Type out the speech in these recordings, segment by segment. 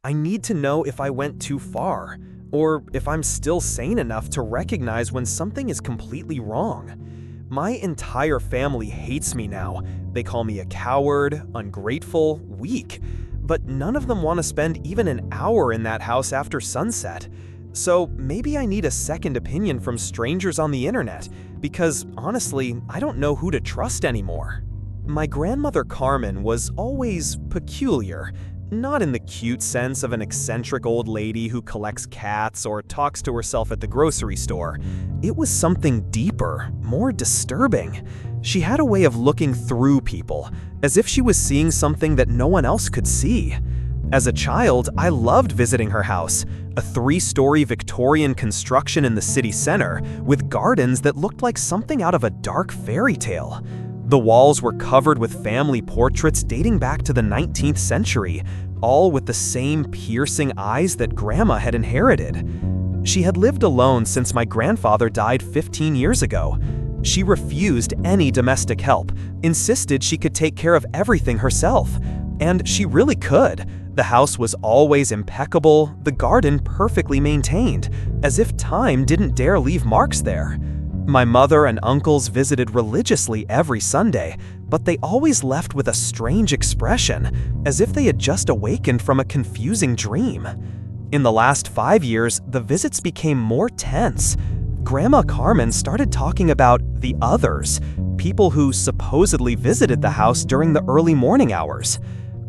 I need to know if I went too far, or if I'm still sane enough to recognize when something is completely wrong. My entire family hates me now. They call me a coward, ungrateful, weak, but none of them want to spend even an hour in that house after sunset. So maybe I need a second opinion from strangers on the internet, because honestly, I don't know who to trust anymore. My grandmother Carmen was always peculiar, not in the cute sense of an eccentric old lady who collects cats or talks to herself at the grocery store. It was something deeper, more disturbing. She had a way of looking through people, as if she was seeing something that no one else could see. As a child, I loved visiting her house, a 3-story Victorian construction in the city center with gardens that looked like something out of a dark fairy tale. The walls were covered with family portraits dating back to the 19th century, all with the same piercing eyes that Grandma had inherited. She had lived alone since my grandfather died 15 years ago. She refused any domestic help, insisted she could take care of everything herself. And she really could. The house was always impeccable, the garden perfectly maintained, as if time didn't dare leave marks there. My mother and uncles visited religiously every Sunday, but they always left with a strange expression, as if they had just awakened from a confusing dream. In the last 5 years, the visits became more tense. Grandma Carmen started talking about the others, people who supposedly visited the house during the early morning hours.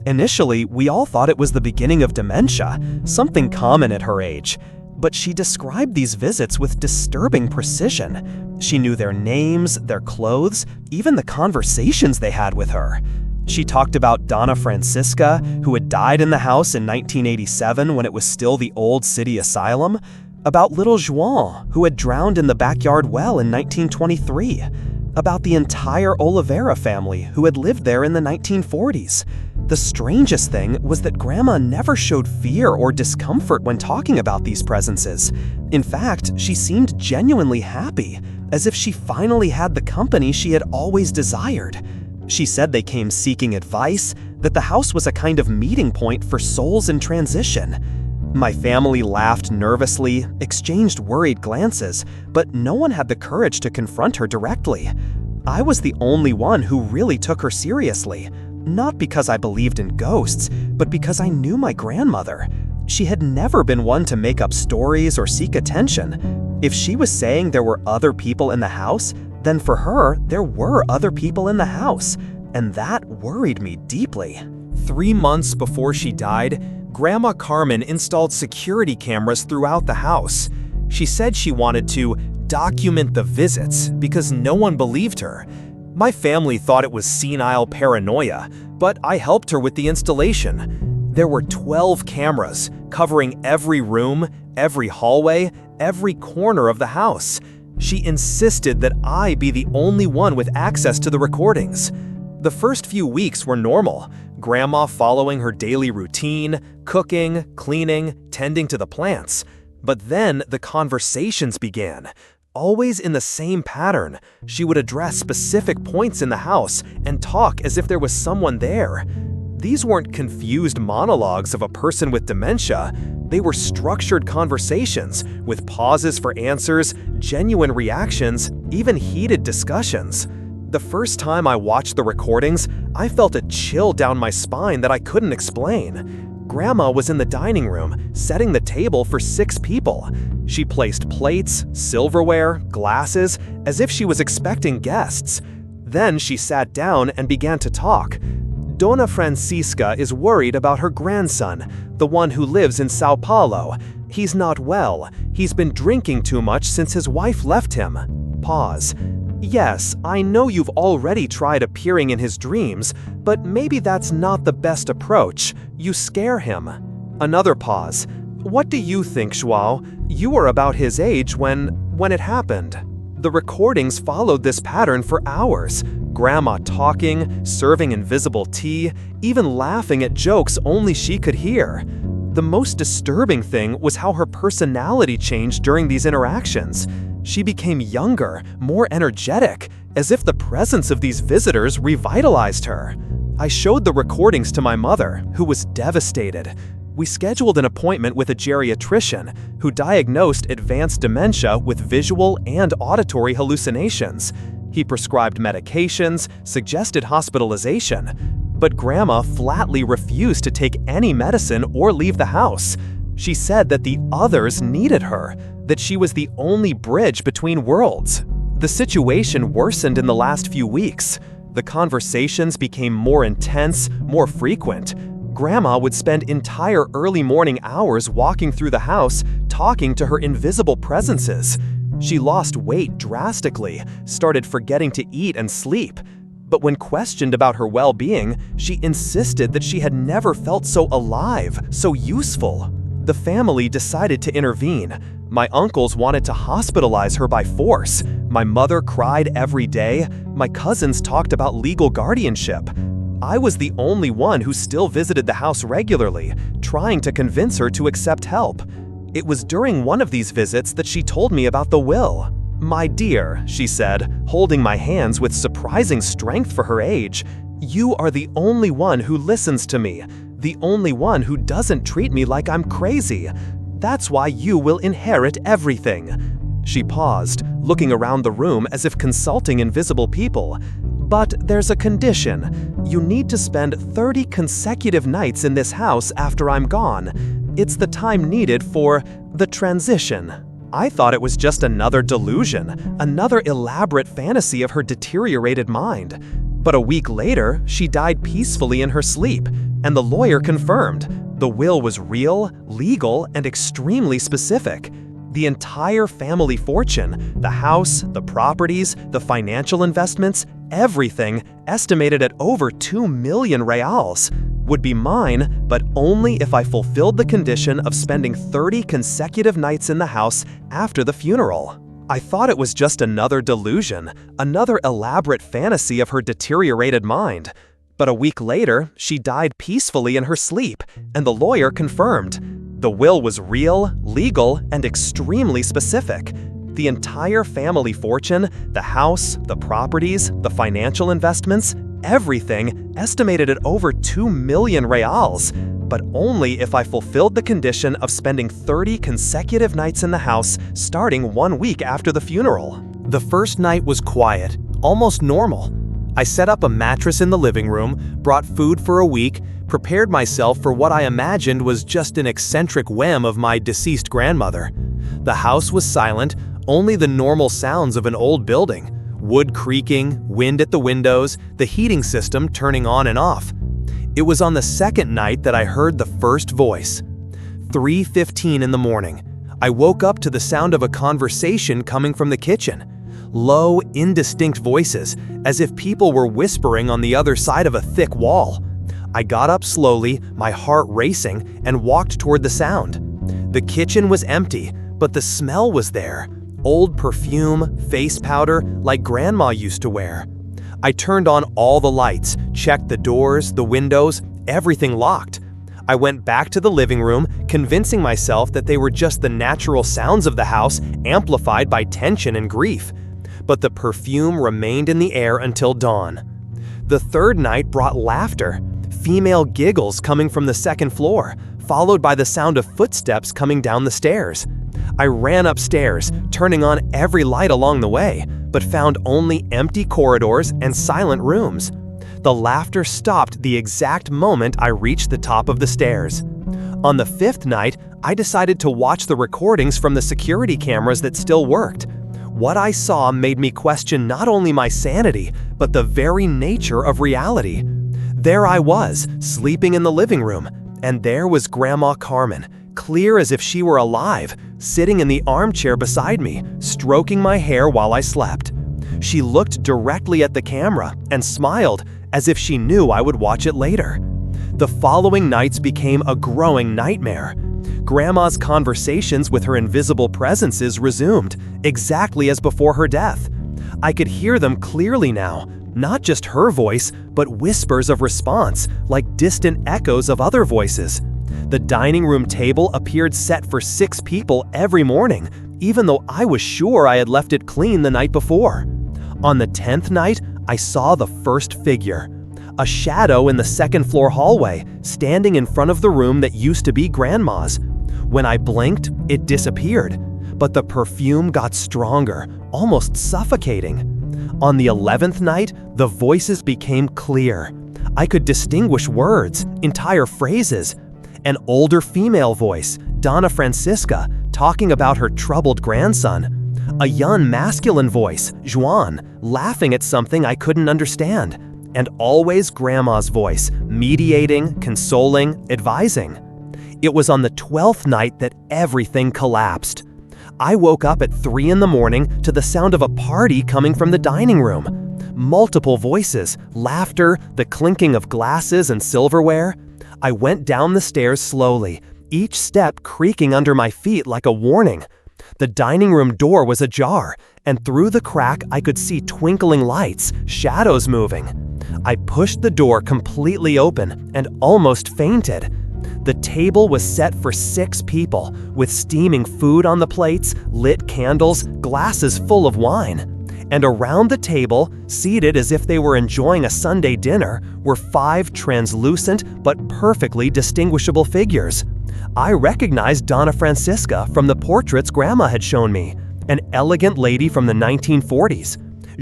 Initially, we all thought it was the beginning of dementia, something common at her age. But she described these visits with disturbing precision. She knew their names, their clothes, even the conversations they had with her. She talked about Donna Francisca, who had died in the house in 1987 when it was still the old city asylum, about little Juan, who had drowned in the backyard well in 1923, about the entire Oliveira family who had lived there in the 1940s. The strangest thing was that Grandma never showed fear or discomfort when talking about these presences. In fact, she seemed genuinely happy, as if she finally had the company she had always desired. She said they came seeking advice, that the house was a kind of meeting point for souls in transition. My family laughed nervously, exchanged worried glances, but no one had the courage to confront her directly. I was the only one who really took her seriously. Not because I believed in ghosts, but because I knew my grandmother. She had never been one to make up stories or seek attention. If she was saying there were other people in the house, then for her, there were other people in the house, and that worried me deeply. 3 months before she died, Grandma Carmen installed security cameras throughout the house. She said she wanted to document the visits because no one believed her. My family thought it was senile paranoia, but I helped her with the installation. There were 12 cameras covering every room, every hallway, every corner of the house. She insisted that I be the only one with access to the recordings. The first few weeks were normal, Grandma following her daily routine, cooking, cleaning, tending to the plants. But then the conversations began. Always in the same pattern, she would address specific points in the house and talk as if there was someone there. These weren't confused monologues of a person with dementia. They were structured conversations with pauses for answers, genuine reactions, even heated discussions. The first time I watched the recordings, I felt a chill down my spine that I couldn't explain. Grandma was in the dining room, setting the table for 6 people. She placed plates, silverware, glasses, as if she was expecting guests. Then she sat down and began to talk. Donna Francisca is worried about her grandson, the one who lives in Sao Paulo. He's not well. He's been drinking too much since his wife left him. Pause. Yes, I know you've already tried appearing in his dreams, but maybe that's not the best approach. You scare him. Another pause. What do you think, Joao? You were about his age when it happened. The recordings followed this pattern for hours. Grandma talking, serving invisible tea, even laughing at jokes only she could hear. The most disturbing thing was how her personality changed during these interactions. She became younger, more energetic, as if the presence of these visitors revitalized her. I showed the recordings to my mother, who was devastated. We scheduled an appointment with a geriatrician who diagnosed advanced dementia with visual and auditory hallucinations. He prescribed medications, suggested hospitalization, but Grandma flatly refused to take any medicine or leave the house. She said that the others needed her, that she was the only bridge between worlds. The situation worsened in the last few weeks. The conversations became more intense, more frequent. Grandma would spend entire early morning hours walking through the house, talking to her invisible presences. She lost weight drastically, started forgetting to eat and sleep. But when questioned about her well-being, she insisted that she had never felt so alive, so useful. The family decided to intervene. My uncles wanted to hospitalize her by force. My mother cried every day. My cousins talked about legal guardianship. I was the only one who still visited the house regularly, trying to convince her to accept help. It was during one of these visits that she told me about the will. "My dear," she said, holding my hands with surprising strength for her age, "you are the only one who listens to me, the only one who doesn't treat me like I'm crazy. That's why you will inherit everything." She paused, looking around the room as if consulting invisible people. "But there's a condition. You need to spend 30 consecutive nights in this house after I'm gone. It's the time needed for the transition." I thought it was just another delusion, another elaborate fantasy of her deteriorated mind. But a week later, she died peacefully in her sleep, and the lawyer confirmed the will was real, legal, and extremely specific. The entire family fortune, the house, the properties, the financial investments, everything, estimated at over 2 million reals, would be mine, but only if I fulfilled the condition of spending 30 consecutive nights in the house after the funeral. I thought it was just another delusion, another elaborate fantasy of her deteriorated mind. But a week later, she died peacefully in her sleep, and the lawyer confirmed. The will was real, legal, and extremely specific. The entire family fortune, the house, the properties, the financial investments, everything, estimated at over 2 million reals, but only if I fulfilled the condition of spending 30 consecutive nights in the house starting 1 week after the funeral. The first night was quiet, almost normal. I set up a mattress in the living room, brought food for a week, prepared myself for what I imagined was just an eccentric whim of my deceased grandmother. The house was silent, only the normal sounds of an old building. Wood creaking, wind at the windows, the heating system turning on and off. It was on the second night that I heard the first voice. 3:15 in the morning. I woke up to the sound of a conversation coming from the kitchen. Low, indistinct voices, as if people were whispering on the other side of a thick wall. I got up slowly, my heart racing, and walked toward the sound. The kitchen was empty, but the smell was there. Old perfume, face powder, like Grandma used to wear. I turned on all the lights, checked the doors, the windows, everything locked. I went back to the living room, convincing myself that they were just the natural sounds of the house, amplified by tension and grief. But the perfume remained in the air until dawn. The third night brought laughter, female giggles coming from the second floor, followed by the sound of footsteps coming down the stairs. I ran upstairs, turning on every light along the way, but found only empty corridors and silent rooms. The laughter stopped the exact moment I reached the top of the stairs. On the fifth night, I decided to watch the recordings from the security cameras that still worked. What I saw made me question not only my sanity, but the very nature of reality. There I was, sleeping in the living room, and there was Grandma Carmen, clear as if she were alive, sitting in the armchair beside me, stroking my hair while I slept. She looked directly at the camera and smiled, as if she knew I would watch it later. The following nights became a growing nightmare. Grandma's conversations with her invisible presences resumed, exactly as before her death. I could hear them clearly now, not just her voice, but whispers of response, like distant echoes of other voices. The dining room table appeared set for 6 people every morning, even though I was sure I had left it clean the night before. On the 10th night, I saw the first figure. A shadow in the second-floor hallway, standing in front of the room that used to be Grandma's. When I blinked, it disappeared, but the perfume got stronger, almost suffocating. On the 11th night, the voices became clear. I could distinguish words, entire phrases. An older female voice, Donna Francisca, talking about her troubled grandson. A young masculine voice, Juan, laughing at something I couldn't understand. And always Grandma's voice, mediating, consoling, advising. It was on the 12th night that everything collapsed. I woke up at 3 in the morning to the sound of a party coming from the dining room. Multiple voices, laughter, the clinking of glasses and silverware. I went down the stairs slowly, each step creaking under my feet like a warning. The dining room door was ajar, and through the crack I could see twinkling lights, shadows moving. I pushed the door completely open and almost fainted. The table was set for 6 people, with steaming food on the plates, lit candles, glasses full of wine. And around the table, seated as if they were enjoying a Sunday dinner, were 5 translucent but perfectly distinguishable figures. I recognized Donna Francisca from the portraits Grandma had shown me, an elegant lady from the 1940s.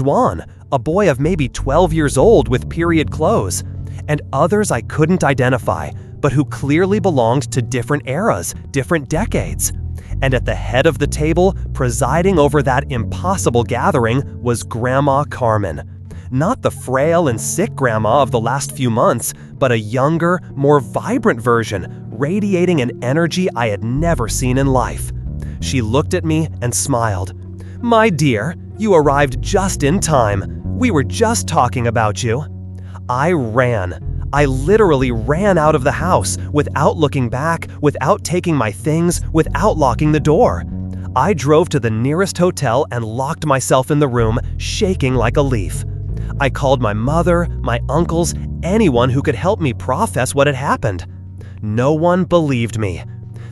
Juan, a boy of maybe 12 years old with period clothes, and others I couldn't identify, but who clearly belonged to different eras, different decades. And at the head of the table, presiding over that impossible gathering, was Grandma Carmen. Not the frail and sick Grandma of the last few months, but a younger, more vibrant version, radiating an energy I had never seen in life. She looked at me and smiled. "My dear, you arrived just in time. We were just talking about you." I ran. I literally ran out of the house, without looking back, without taking my things, without locking the door. I drove to the nearest hotel and locked myself in the room, shaking like a leaf. I called my mother, my uncles, anyone who could help me process what had happened. No one believed me.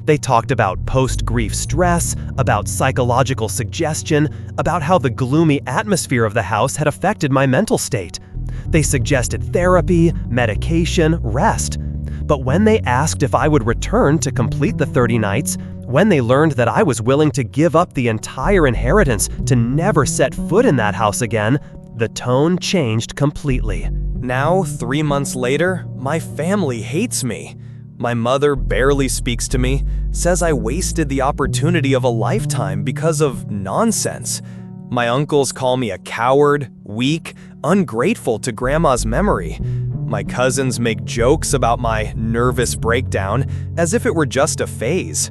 They talked about post-grief stress, about psychological suggestion, about how the gloomy atmosphere of the house had affected my mental state. They suggested therapy, medication, rest. But when they asked if I would return to complete the 30 nights, when they learned that I was willing to give up the entire inheritance to never set foot in that house again, the tone changed completely. Now, 3 months later, my family hates me. My mother barely speaks to me, says I wasted the opportunity of a lifetime because of nonsense. My uncles call me a coward, weak, ungrateful to Grandma's memory. My cousins make jokes about my nervous breakdown as if it were just a phase.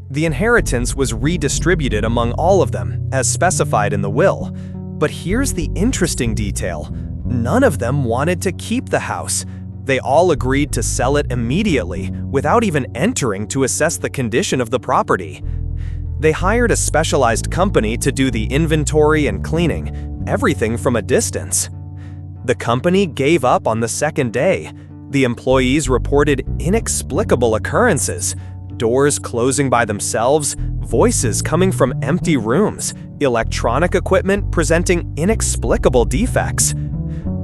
The inheritance was redistributed among all of them, as specified in the will. But here's the interesting detail. None of them wanted to keep the house. They all agreed to sell it immediately, without even entering to assess the condition of the property. They hired a specialized company to do the inventory and cleaning, everything from a distance. The company gave up on the second day. The employees reported inexplicable occurrences, doors closing by themselves, voices coming from empty rooms, electronic equipment presenting inexplicable defects.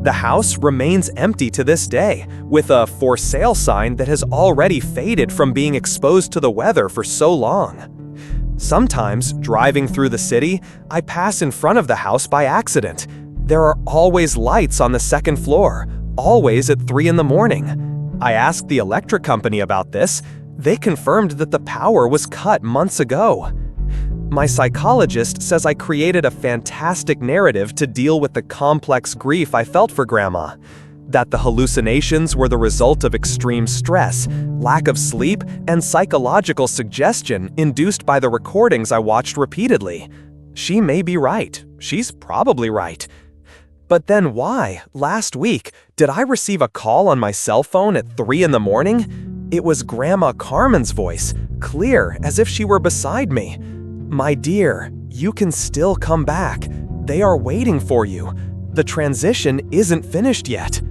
The house remains empty to this day, with a for sale sign that has already faded from being exposed to the weather for so long. Sometimes, driving through the city, I pass in front of the house by accident. There are always lights on the second floor, always at 3 in the morning. I asked the electric company about this. They confirmed that the power was cut months ago. My psychologist says I created a fantastic narrative to deal with the complex grief I felt for Grandma. That the hallucinations were the result of extreme stress, lack of sleep, and psychological suggestion induced by the recordings I watched repeatedly. She may be right. She's probably right. But then why, last week, did I receive a call on my cell phone at 3 in the morning? It was Grandma Carmen's voice, clear as if she were beside me. "My dear, you can still come back. They are waiting for you. The transition isn't finished yet."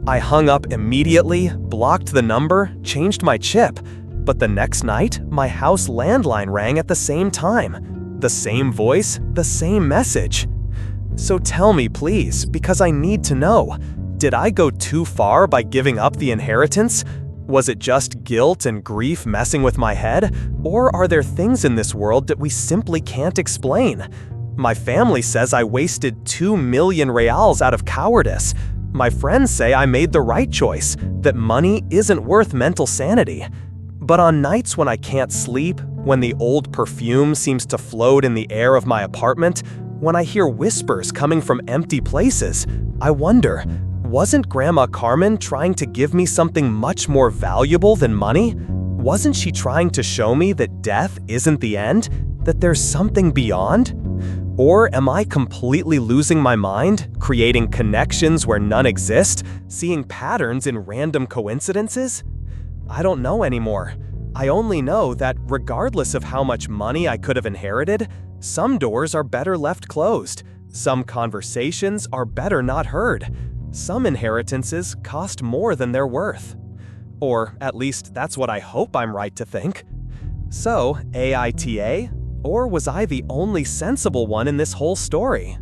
I hung up immediately, blocked the number, changed my chip. But the next night, my house landline rang at the same time. The same voice, the same message. So tell me, please, because I need to know. Did I go too far by giving up the inheritance? Was it just guilt and grief messing with my head? Or are there things in this world that we simply can't explain? My family says I wasted 2 million reals out of cowardice. My friends say I made the right choice, that money isn't worth mental sanity. But on nights when I can't sleep, when the old perfume seems to float in the air of my apartment, when I hear whispers coming from empty places, I wonder, wasn't Grandma Carmen trying to give me something much more valuable than money? Wasn't she trying to show me that death isn't the end, that there's something beyond? Or am I completely losing my mind, creating connections where none exist, seeing patterns in random coincidences? I don't know anymore. I only know that regardless of how much money I could have inherited, some doors are better left closed. Some conversations are better not heard. Some inheritances cost more than they're worth. Or at least that's what I hope I'm right to think. So, AITA? Or was I the only sensible one in this whole story?